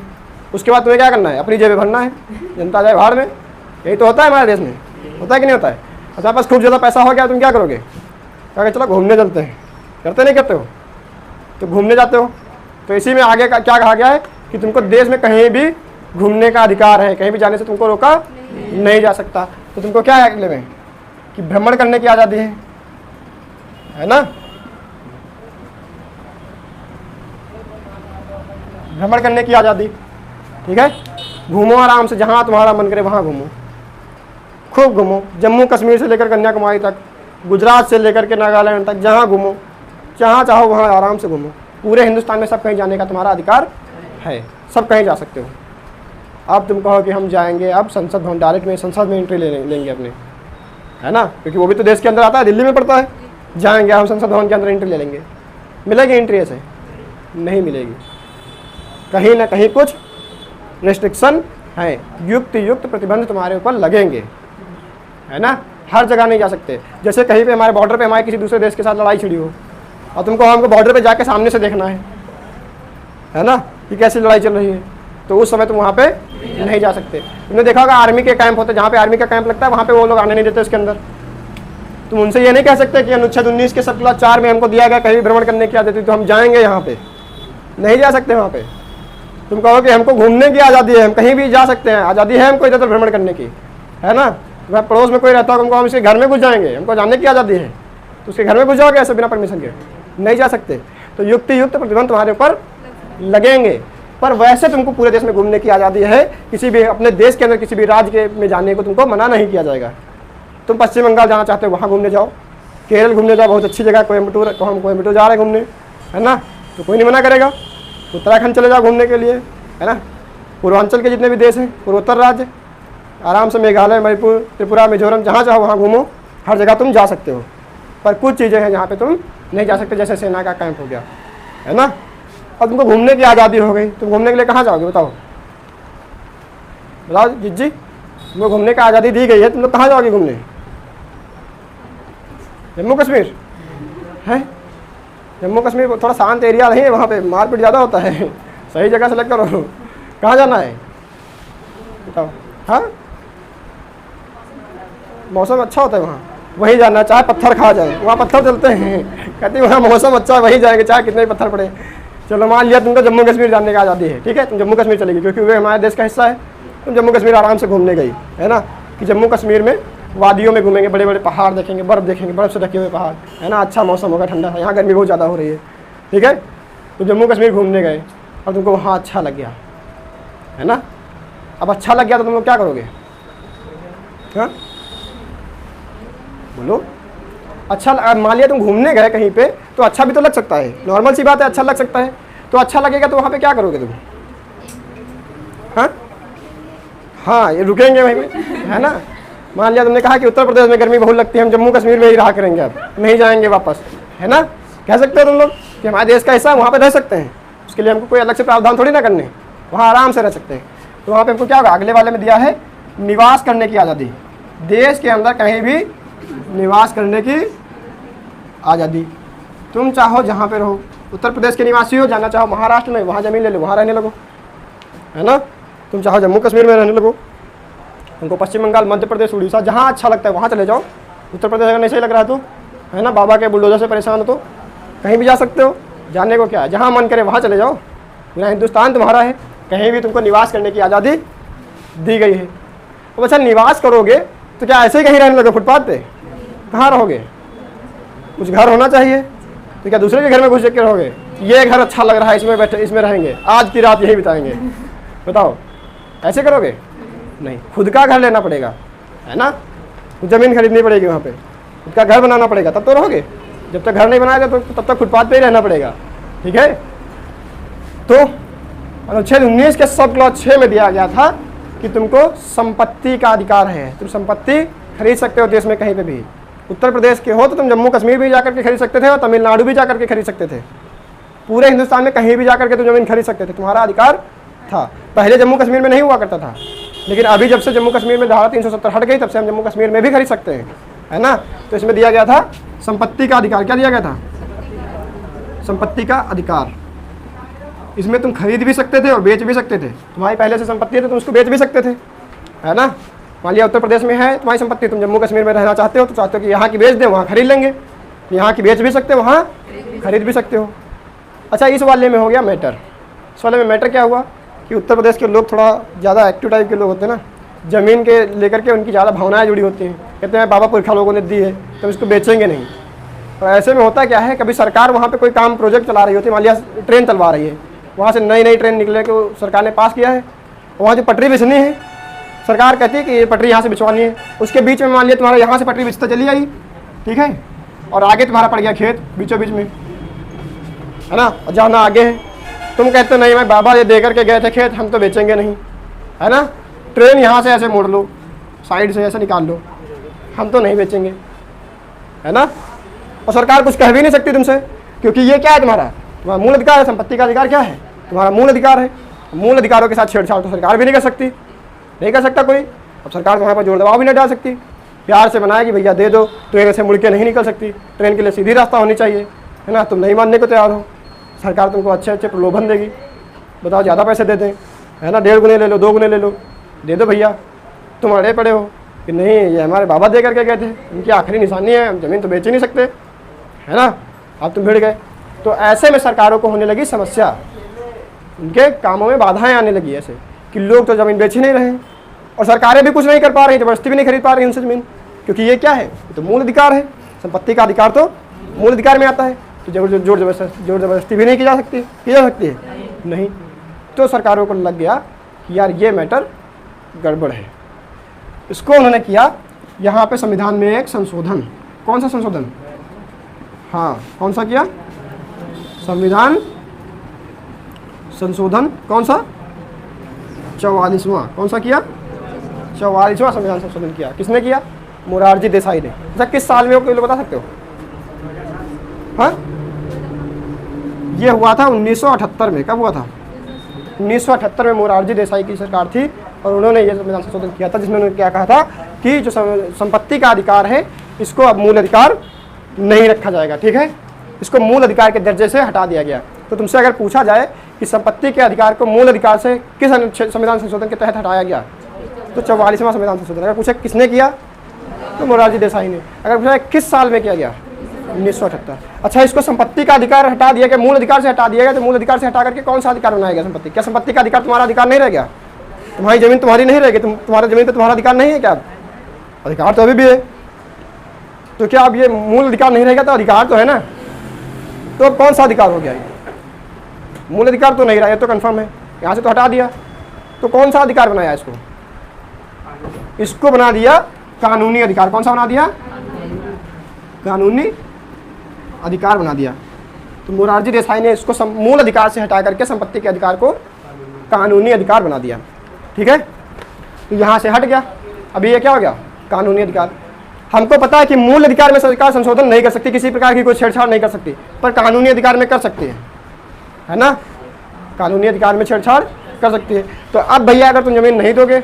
उसके बाद तुम्हें क्या करना है, अपनी जेबें भरना है, जनता जाए बाहर में। यही तो होता है हमारे देश में, होता है कि नहीं होता है। अच्छा, पास खूब ज़्यादा पैसा हो गया, तुम क्या करोगे, कहोगे चलो घूमने चलते हैं, करते नहीं करते हो, तो घूमने जाते हो। तो इसी में आगे का क्या कहा गया है कि तुमको देश में कहीं भी घूमने का अधिकार है, कहीं भी जाने से तुमको रोका नहीं जा सकता। तो तुमको क्या है अगले में कि भ्रमण करने की आज़ादी है ना, भ्रमण करने की आज़ादी, ठीक है। घूमो आराम से, जहाँ तुम्हारा मन करे वहाँ घूमो, खूब घूमो, जम्मू कश्मीर से लेकर कन्याकुमारी तक, गुजरात से लेकर के नागालैंड तक, जहाँ घूमो, जहाँ चाहो वहाँ आराम से घूमो। पूरे हिंदुस्तान में सब कहीं जाने का तुम्हारा अधिकार है, सब कहीं जा सकते हो। अब तुम कहो कि हम जाएंगे अब संसद भवन, डायरेक्ट में संसद में एंट्री लेंगे अपने, है ना, क्योंकि वो भी तो देश के अंदर आता है, दिल्ली में पड़ता है। जाएंगे हम संसद भवन के अंदर एंट्री ले लेंगे, मिलेगी एंट्री? ऐसे नहीं मिलेगी, कहीं ना कहीं कुछ रेस्ट्रिक्शन है, युक्त प्रतिबंध तुम्हारे ऊपर लगेंगे, है ना। हर जगह नहीं जा सकते। जैसे कहीं पे हमारे बॉर्डर पे हमारे किसी दूसरे देश के साथ लड़ाई छिड़ी हो और हमको बॉर्डर पे जाके सामने से देखना है ना, कि कैसी लड़ाई चल रही है, तो उस समय तुम वहाँ पे नहीं जा सकते। तुमने देखा होगा आर्मी के कैंप होते हैं, जहाँ पे आर्मी का कैंप लगता है वहाँ पे वो लोग आने नहीं देते उसके अंदर। तुम उनसे ये नहीं कह सकते कि अनुच्छेद 19 के सब क्लास 4 में हमको दिया गया कहीं भ्रमण करने की आज़ादी, तो हम जाएंगे यहाँ पे, नहीं जा सकते वहाँ पे। तुम कहो कि हमको घूमने की आज़ादी है, हम कहीं भी जा सकते हैं, आज़ादी है हमको इधर उधर भ्रमण करने की, है ना। वह पड़ोस में कोई रहता हो, हमको हम इसके घर में घुस जाएंगे, हमको जानने की आज़ादी है, तो उसके घर में घुस जाओगे ऐसे बिना परमिशन के? नहीं जा सकते। तो युक्त प्रतिबंध तुम्हारे ऊपर लगेंगे, पर वैसे तुमको पूरे देश में घूमने की आज़ादी है। किसी भी अपने देश के अंदर किसी भी राज्य में जाने को तुमको मना नहीं किया जाएगा। तुम पश्चिम बंगाल जाना चाहते हो, वहाँ घूमने जाओ, केरल घूमने जाओ, बहुत अच्छी जगह कोयम्बटूर, तो हम कोयम्बटूर जा रहे हैं घूमने, है ना, तो कोई नहीं मना करेगा। उत्तराखंड चले जाओ घूमने के लिए, है ना। पूर्वांचल के जितने भी देश हैं, पूर्वोत्तर राज्य, आराम से मेघालय, मणिपुर, त्रिपुरा, मिजोरम, जहाँ चाहो वहाँ घूमो, हर जगह तुम जा सकते हो। पर कुछ चीज़ें हैं जहाँ पे तुम नहीं जा सकते, जैसे सेना का कैंप हो गया, है ना। और तुमको घूमने की आज़ादी हो गई, तुम घूमने के लिए कहाँ जाओगे बताओ जी, तुमको घूमने की आज़ादी दी गई है, तुम लोग कहाँ जाओगे घूमने? जम्मू कश्मीर है, जम्मू कश्मीर थोड़ा शांत एरिया नहीं है, वहाँ पे मारपीट ज़्यादा होता है, सही जगह सेलेक्ट करो। कहाँ जाना है बताओ? हाँ, मौसम अच्छा होता है वहाँ, वहीं जाना है, चाहे पत्थर खा जाए, वहाँ पत्थर चलते हैं, कहते हैं वहाँ मौसम अच्छा है वहीं जाएंगे चाहे कितने भी पत्थर पड़े। चलो मान लिया तुमको जम्मू कश्मीर जाने की आज़ादी है, ठीक है, तुम जम्मू कश्मीर चलेगी, क्योंकि वे हमारे देश का हिस्सा है। तुम जम्मू कश्मीर आराम से घूमने गई, है ना, कि जम्मू कश्मीर में वादियों में घूमेंगे, बड़े बड़े पहाड़ देखेंगे, बर्फ़ देखेंगे, बर्फ़ से ढके हुए पहाड़, है ना, अच्छा मौसम होगा, ठंडा है, यहाँ गर्मी बहुत ज़्यादा हो रही है, ठीक है। तो जम्मू कश्मीर घूमने गए और तुमको वहाँ अच्छा लग गया, है ना, अब अच्छा लग गया तो तुम लोग क्या करोगे? हाँ बोलो। अच्छा मान लिया तुम घूमने गए कहीं पे तो अच्छा भी तो लग सकता है, नॉर्मल सी बात है, अच्छा लग सकता है। तो अच्छा लगेगा तो वहाँ पे क्या करोगे तुम? हाँ हाँ ये रुकेंगे वहीं पे, है ना। मान लिया तुमने कहा कि उत्तर प्रदेश में गर्मी बहुत लगती है, हम जम्मू कश्मीर में ही रहा करेंगे, अब नहीं जाएंगे वापस, है ना। कह सकते हो तुम लोग कि हमारे देश का हिस्सा वहाँ पे रह सकते हैं, उसके लिए हमको कोई अलग से प्रावधान थोड़ी ना करने, वहाँ आराम से रह सकते हैं। तो वहाँ पे हमको क्या होगा, अगले वाले में दिया है निवास करने की आज़ादी, देश के अंदर कहीं भी निवास करने की आज़ादी। तुम चाहो जहाँ पे रहो, उत्तर प्रदेश के निवासी हो, जाना चाहो महाराष्ट्र में, वहाँ ज़मीन ले लो, वहाँ रहने लगो, है ना। तुम चाहो जम्मू कश्मीर में रहने लगो, तुमको पश्चिम बंगाल, मध्य प्रदेश, उड़ीसा, जहाँ अच्छा लगता है वहाँ चले जाओ। उत्तर प्रदेश अगर नहीं सही लग रहा है तो, है ना, बाबा के बुलडोजर से परेशान हो तो कहीं भी जा सकते हो, जाने को क्या है, जहाँ मन करे वहाँ चले जाओ। पूरा हिंदुस्तान तुम्हारा है, कहीं भी तुमको निवास करने की आज़ादी दी गई है। अब अच्छा निवास करोगे तो क्या ऐसे ही कहीं रहने लगे फुटपाथ पे? कहाँ रहोगे? कुछ घर होना चाहिए। तो क्या दूसरे के घर में घुस के रहोगे? ये घर अच्छा लग रहा है, इसमें बैठे, इसमें रहेंगे, आज की रात यही बिताएंगे। बताओ ऐसे करोगे? नहीं, खुद का घर लेना पड़ेगा, है ना, ज़मीन खरीदनी पड़ेगी, वहाँ पे खुद का घर बनाना पड़ेगा, तब तो रहोगे। जब तक घर नहीं बनाएगा तो तब तक फुटपाथ पे ही रहना पड़ेगा, ठीक है। तो अनुच्छेद 19 के सब क्लॉज 6 में दिया गया था कि तुमको संपत्ति का अधिकार है, तुम संपत्ति खरीद सकते हो देश में कहीं पे भी। उत्तर प्रदेश के हो तो तुम जम्मू कश्मीर भी जाकर के खरीद सकते थे और तमिलनाडु भी जाकर के खरीद सकते थे, पूरे हिंदुस्तान में कहीं भी जाकर के तुम जमीन खरीद सकते थे, तुम्हारा अधिकार था। पहले जम्मू कश्मीर में नहीं हुआ करता था, लेकिन अभी जब से जम्मू कश्मीर में धारा 370 हट गई तब से हम जम्मू कश्मीर में भी खरीद सकते हैं, है ना। तो इसमें दिया गया था संपत्ति का अधिकार। क्या दिया गया था? संपत्ति का अधिकार। इसमें तुम खरीद भी सकते थे और बेच भी सकते थे। तुम्हारी पहले से संपत्ति है तो तुम उसको बेच भी सकते थे, है ना। मान लिया उत्तर प्रदेश में है तुम्हारी संपत्ति, तुम जम्मू कश्मीर में रहना चाहते हो तो चाहते हो कि यहाँ की बेच दें, वहाँ खरीद लेंगे, यहाँ की बेच भी सकते हो, वहाँ खरीद भी सकते हो। अच्छा इस वाले में हो गया मैटर। इस वाले में मैटर क्या हुआ कि उत्तर प्रदेश के लोग थोड़ा ज़्यादा एक्टिव टाइप के लोग होते हैं ना, ज़मीन के लेकर के उनकी ज़्यादा भावनाएं जुड़ी होती हैं। कहते हैं बाबा पुरखा लोगों ने दी है तो इसको बेचेंगे नहीं। और ऐसे में होता क्या है, कभी सरकार वहाँ पे कोई काम प्रोजेक्ट चला रही होती है, मान लिया ट्रेन चलवा रही है, वहाँ से नई नई ट्रेन निकले को सरकार ने पास किया है, वहाँ जो पटरी बिछनी है सरकार कहती है कि ये पटरी यहाँ से बिछवानी है, उसके बीच में मान लिया तुम्हारा यहाँ से पटरी बिछता चली आई, ठीक है, और आगे तुम्हारा पड़ गया खेत बीचों बीच में, है ना, और जाना आगे है। तुम कहते हो नहीं मैं बाबा ये दे करके गए थे खेत, हम तो बेचेंगे नहीं, है ना। ट्रेन यहाँ से ऐसे मोड़ लो, साइड से ऐसे निकाल लो, हम तो नहीं बेचेंगे, है ना। और सरकार कुछ कह भी नहीं सकती तुमसे, क्योंकि ये क्या है, तुम्हारा मूल अधिकार है। संपत्ति का अधिकार क्या है? तुम्हारा मूल अधिकार है। मूल अधिकारों के साथ छेड़छाड़ तो सरकार भी नहीं कर सकती, नहीं कर सकता कोई। अब सरकार तुम्हारे पर जोर दबाव भी नहीं डाल सकती, प्यार से बनाएगी भैया दे दो, ट्रेन ऐसे मुड़ के नहीं निकल सकती, ट्रेन के लिए सीधी रास्ता होनी चाहिए, है ना। तुम नहीं मानने को तैयार हो, सरकार तुमको अच्छे अच्छे प्रलोभन देगी, बताओ ज़्यादा पैसे दे दें, है ना, 1.5 गुने ले लो, 2 गुने ले लो, दे दो भैया। तुम अड़े पड़े हो कि नहीं ये हमारे बाबा दे करके गए थे, इनकी आखिरी निशानी है, हम ज़मीन तो बेच ही नहीं सकते, है ना। अब तुम भिड़ गए। तो ऐसे में सरकारों को होने लगी समस्या, उनके कामों में बाधाएं आने लगी, ऐसे कि लोग तो ज़मीन बेच ही नहीं रहे और सरकारें भी कुछ नहीं कर पा रही, ज़बरदस्ती भी नहीं खरीद पा रही उनसे ज़मीन, क्योंकि ये क्या है, तो मूल अधिकार है। संपत्ति का अधिकार तो मूल अधिकार में आता है, तो जोर ज़बरदस्ती भी नहीं की जा सकती है नहीं। तो सरकारों को लग गया कि यार ये मैटर गड़बड़ है। इसको उन्होंने किया यहाँ पे संविधान में एक संशोधन। कौन सा संशोधन? हाँ कौन सा किया? संविधान संशोधन कौन सा? 44वां। कौन सा किया? 44वां संविधान संशोधन किया। किसने किया? मोरारजी देसाई ने। अच्छा किस साल में हो, कोई लोग बता सकते हो? हाँ ये हुआ था 1978 में। कब हुआ था? 1978 में मोरारजी देसाई की सरकार थी और उन्होंने ये संविधान संशोधन किया था, जिसमें उन्होंने क्या कहा था कि जो संपत्ति का अधिकार है इसको अब मूल अधिकार नहीं रखा जाएगा, ठीक है, इसको मूल अधिकार के दर्जे से हटा दिया गया। तो तुमसे अगर पूछा जाए कि संपत्ति के अधिकार को मूल अधिकार से किस संविधान संशोधन के तहत हटाया गया, तो 44वां संविधान संशोधन। अगर पूछे किसने किया तो मोरारजी देसाई ने। अगर पूछा किस साल में किया गया, 1978। अच्छा इसको संपत्ति का अधिकार हटा दिया गया, मूल अधिकार से हटा दिया गया, तो मूल अधिकार से हटा करके कौन सा अधिकार बनाया गया? संपत्ति। क्या संपत्ति का अधिकार तुम्हारा अधिकार नहीं रह गया? तुम्हारी जमीन तुम्हारी नहीं रहेगी, तुम्हारा जमीन पर तुम्हारा अधिकार नहीं है क्या? अधिकार तो अभी भी है। तो क्या अब ये मूल अधिकार नहीं रहेगा? तो अधिकार तो है ना, तो अब कौन सा अधिकार हो गया? मूल अधिकार तो नहीं रहा, ये तो कंफर्म है, यहाँ से तो हटा दिया, तो कौन सा अधिकार बनाया इसको? इसको बना दिया कानूनी अधिकार। कौन सा बना दिया? कानूनी अधिकार बना दिया। तो मोरारजी देसाई ने इसको मूल अधिकार से हटा करके संपत्ति के अधिकार को कानूनी अधिकार बना दिया। ठीक है, तो यहाँ से हट गया। अभी ये क्या हो गया? कानूनी अधिकार। हमको पता है कि मूल अधिकार में सरकार संशोधन नहीं कर सकती, किसी प्रकार की कोई छेड़छाड़ नहीं कर सकती, पर कानूनी अधिकार में कर सकती है ना? कानूनी अधिकार में छेड़छाड़ कर सकती है। तो अब भैया अगर तुम जमीन नहीं दोगे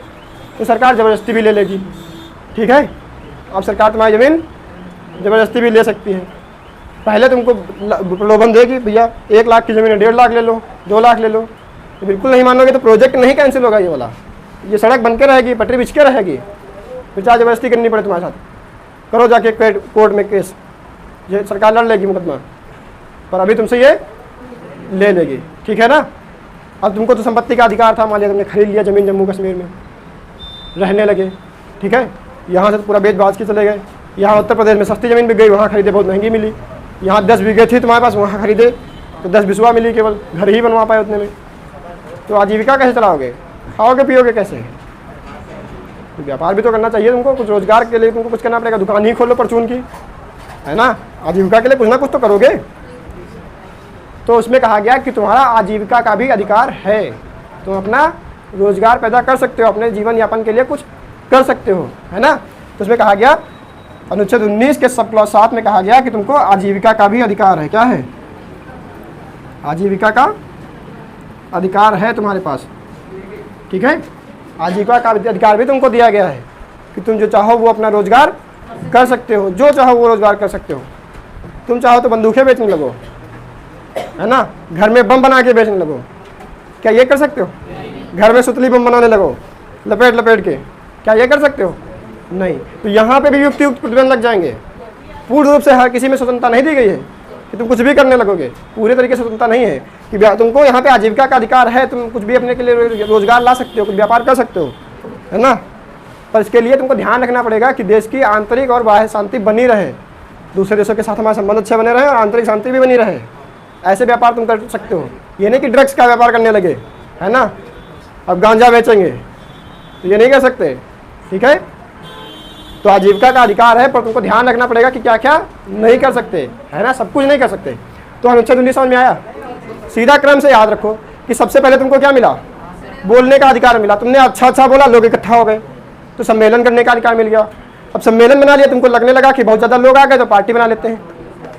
तो सरकार ज़बरदस्ती भी ले लेगी। ठीक है, अब सरकार तुम्हारी ज़मीन ज़बरदस्ती भी ले सकती है। पहले तुमको प्रलोभन देगी, भैया 1 लाख की ज़मीन 1.5 लाख ले लो, 2 लाख ले लो। तो बिल्कुल नहीं मानोगे तो प्रोजेक्ट नहीं कैंसिल होगा, ये वाला, ये सड़क बन के रहेगी, पटरी बिछ के रहेगी, फिर चाहे ज़बरदस्ती करनी पड़े तुम्हारे साथ, करो जाके कोर्ट में केस, ये सरकार लड़ लेगी मुकदमा, पर अभी तुमसे ये ले लेगी। ठीक है ना? अब तुमको तो संपत्ति का अधिकार था, मान लिया तुमने खरीद लिया ज़मीन जम्मू कश्मीर में, रहने लगे। ठीक है, यहाँ से तो पूरा बेच बाज के चले गए। यहाँ उत्तर प्रदेश में सस्ती ज़मीन बिक गई, वहाँ खरीदे बहुत महंगी मिली। यहाँ 10 बीघे थी तुम्हारे पास, वहाँ खरीदे तो 10 बिस्वा मिली, केवल घर ही बनवा पाए उतने में। तो आजीविका कैसे चलाओगे? खाओगे पियोगे कैसे? तो व्यापार भी तो करना चाहिए तुमको, कुछ रोजगार के लिए तुमको कुछ करना पड़ेगा। दुकान ही खोलो परचून की, है ना? आजीविका के लिए कुछ ना कुछ तो करोगे। तो उसमें कहा गया कि तुम्हारा आजीविका का भी अधिकार है, तुम अपना रोजगार पैदा कर सकते हो, अपने जीवन यापन के लिए कुछ कर सकते हो, है ना? तो उसमें कहा गया अनुच्छेद 19 के सब क्लॉज 7 में कहा गया कि तुमको आजीविका का भी अधिकार है। क्या है? आजीविका का अधिकार है तुम्हारे पास। ठीक है, आजीविका का अधिकार भी तुमको दिया गया है कि तुम जो चाहो वो अपना रोजगार कर सकते हो, जो चाहो वो रोजगार कर सकते हो। तुम चाहो तो बंदूकें बेचने लगो, है ना? घर में बम बना के बेचने लगो, क्या ये कर सकते हो? घर में सुतली बम बनाने लगो लपेट लपेट के, क्या ये कर सकते हो? नहीं। तो यहाँ पे भी युक्त प्रतिबंध लग जाएंगे। पूर्ण रूप से हर किसी में स्वतंत्रता नहीं दी गई है कि तुम कुछ भी करने लगोगे, पूरे तरीके से स्वतंत्रता नहीं है कि तुमको यहाँ पे आजीविका का अधिकार है, तुम कुछ भी अपने के लिए रोजगार ला सकते हो, कुछ व्यापार कर सकते हो, है ना? पर इसके लिए तुमको ध्यान रखना पड़ेगा कि देश की आंतरिक और बाह्य शांति बनी रहे, दूसरे देशों के साथ हमारे संबंध अच्छे बने रहे और आंतरिक शांति भी बनी रहे। ऐसे व्यापार तुम कर सकते हो। ये नहीं कि ड्रग्स का व्यापार करने लगे, है ना, अब गांजा बेचेंगे, तो ये नहीं कर सकते। ठीक है, तो आजीविका का अधिकार है, पर तुमको ध्यान रखना पड़ेगा कि क्या क्या नहीं कर सकते, है ना? सब कुछ नहीं कर सकते। तो अनुच्छेद 19 समझ में आया? सीधा क्रम से याद रखो कि सबसे पहले तुमको क्या मिला? बोलने का अधिकार मिला। तुमने अच्छा अच्छा बोला, लोग इकट्ठा हो गए, तो सम्मेलन करने का अधिकार मिल गया। अब सम्मेलन बना लिया, तुमको लगने लगा कि बहुत ज़्यादा लोग आ गए तो पार्टी बना लेते हैं,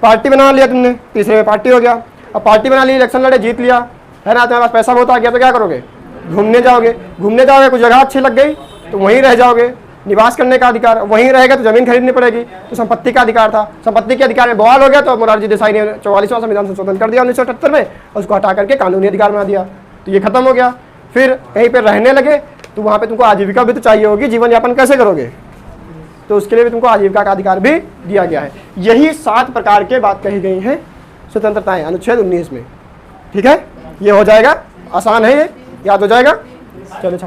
पार्टी बना लिया तुमने, तीसरे में पार्टी हो गया। अब पार्टी बना ली, इलेक्शन लड़े, जीत लिया, है ना? तुम्हारे पास पैसा बहुत आ गया, तो क्या करोगे? घूमने जाओगे। घूमने जाओगे, कुछ जगह अच्छी लग गई तो वहीं रह जाओगे। निवास करने का अधिकार, वहीं रहेगा तो जमीन खरीदनी पड़ेगी, तो संपत्ति का अधिकार था। संपत्ति के अधिकार में बवाल हो गया तो मोरारजी देसाई ने 44वां संविधान संशोधन कर दिया 1978 में, और उसको हटा करके कानूनी अधिकार बना दिया, तो ये खत्म हो गया। फिर कहीं पर रहने लगे तो वहाँ पे तुमको आजीविका भी तो चाहिए होगी, जीवन यापन कैसे करोगे? तो उसके लिए भी तुमको आजीविका का अधिकार भी दिया गया है। यही 7 प्रकार के बात कही गई हैं स्वतंत्रताएं अनुच्छेद 19 में। ठीक है, ये हो जाएगा, आसान है, ये याद हो जाएगा। चलो।